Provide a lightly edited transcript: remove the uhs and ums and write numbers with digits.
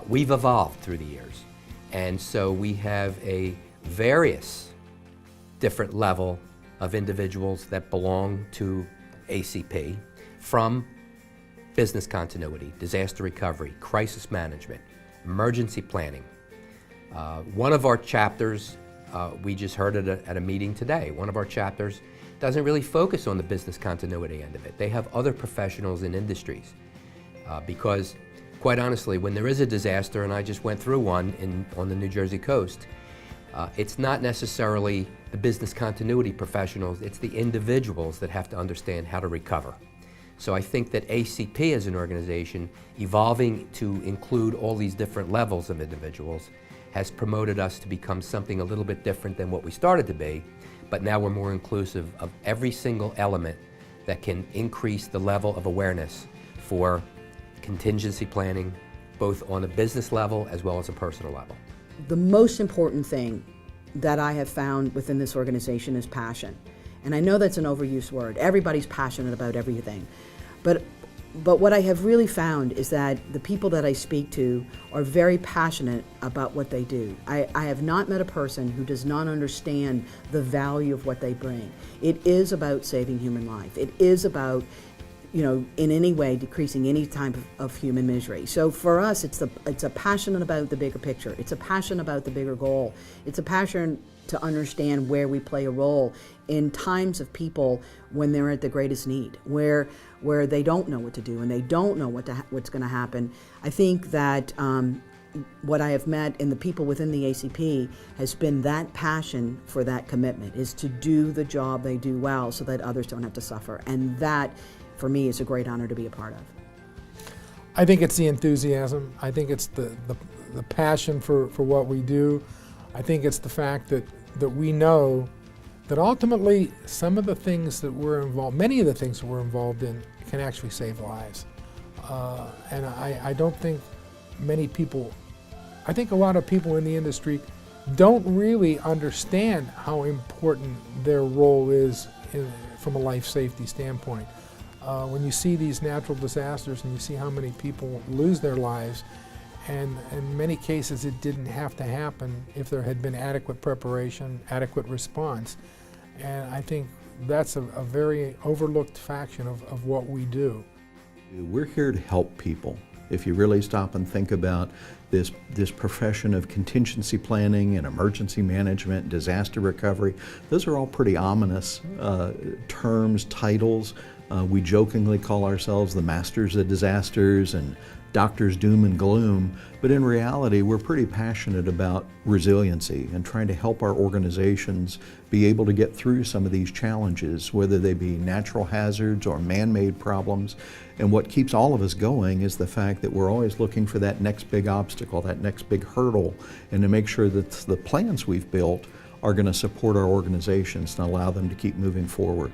we've evolved through the years. And so we have a various different level of individuals that belong to ACP, from business continuity, disaster recovery, crisis management, emergency planning. One of our chapters, we just heard at a meeting today, one of our chapters doesn't really focus on the business continuity end of it. They have other professionals in industries because, quite honestly, when there is a disaster, and I just went through one on the New Jersey coast, it's not necessarily the business continuity professionals, it's the individuals that have to understand how to recover. So I think that ACP as an organization, evolving to include all these different levels of individuals, has promoted us to become something a little bit different than what we started to be, but now we're more inclusive of every single element that can increase the level of awareness for contingency planning, both on a business level as well as a personal level. The most important thing that I have found within this organization is passion. And I know that's an overused word. Everybody's passionate about everything. But what I have really found is that the people that I speak to are very passionate about what they do. I have not met a person who does not understand the value of what they bring. It is about saving human life. It is about, in any way decreasing any type of human misery. So for us, it's a passion about the bigger picture. It's a passion about the bigger goal. It's a passion to understand where we play a role in times of people when they're at the greatest need, where they don't know what to do and they don't know what's going to happen. I think that what I have met in the people within the ACP has been that passion for that commitment, is to do the job they do well so that others don't have to suffer. And that, for me, is a great honor to be a part of. I think it's the enthusiasm. I think it's the passion for what we do. I think it's the fact that we know that ultimately some of the things that we're involved, many of the things that we're involved in can actually save lives. And I don't think many people, I think a lot of people in the industry don't really understand how important their role is from a life safety standpoint. When you see these natural disasters and you see how many people lose their lives, and in many cases it didn't have to happen if there had been adequate preparation, adequate response. And I think that's a very overlooked faction of what we do. We're here to help people. If you really stop and think about this profession of contingency planning and emergency management, disaster recovery, those are all pretty ominous terms, titles. We jokingly call ourselves the masters of disasters and doctors doom and gloom, but in reality we're pretty passionate about resiliency and trying to help our organizations be able to get through some of these challenges, whether they be natural hazards or man-made problems. And what keeps all of us going is the fact that we're always looking for that next big obstacle, that next big hurdle, and to make sure that the plans we've built are going to support our organizations and allow them to keep moving forward.